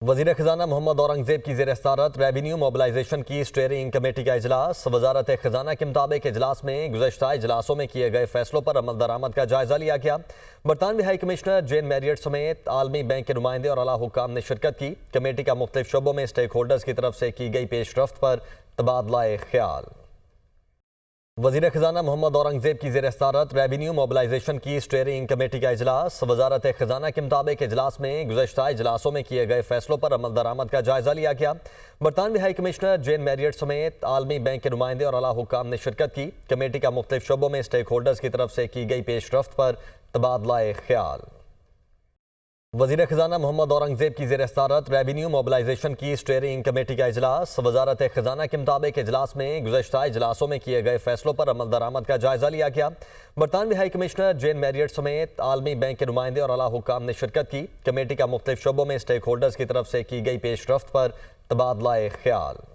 वज़ीर ख़ज़ाना मोहम्मद औरंगज़ेब की ज़ेर सदारत रेवेन्यू मोबिलाइजेशन की स्टीयरिंग कमेटी का इजलास। वजारत ख़ज़ाना के मुताबिक इजलास में गुज़श्ता इजलासों में किए गए फैसलों पर अमल दरामद का जायज़ा लिया गया। बरतानवी हाई कमिश्नर जेन मैरियट समेत आलमी बैंक के नुमाइंदे और आला हुक्काम ने शिरकत की। कमेटी का मुख्तलिफ शोबों में स्टेक होल्डर्स की तरफ से की गई पेशरफ्त पर तबादला ख्याल। वज़ीर ख़ज़ाना मोहम्मद औरंगज़ेब की ज़ेर सदारत रेवेन्यू मोबिलाइजेशन की स्टीयरिंग कमेटी का इजलास। वजारत ख़ज़ाना के मुताबिक इजलास में गुज़श्ता इजलासों में किए गए फैसलों पर अमल दरामद का जायज़ा लिया गया। बरतानवी हाई कमिश्नर जेन मैरियट समेत आलमी बैंक के नुमाइंदे और आला हुक्काम ने शिरकत की। कमेटी का मुख्तलिफ शोबों में स्टेक होल्डर्स की तरफ से की गई पेशरफ्त पर तबादला ख्याल। वज़ीर ख़ज़ाना मोहम्मद औरंगज़ेब की ज़ेर सदारत रेवेन्यू मोबिलाइजेशन की स्टीयरिंग कमेटी का इजलास। वजारत ख़ज़ाना के मुताबिक इजलास में गुज़श्ता इजलासों में किए गए फैसलों पर अमल दरामद का जायज़ा लिया गया। बरतानवी हाई कमिश्नर जेन मैरियट समेत आलमी बैंक के नुमाइंदे और आला हुक्काम ने शिरकत की। कमेटी का मुख्तलिफ शोबों में स्टेक होल्डर्स की तरफ से की गई पेशरफ्त पर तबादला ख्याल।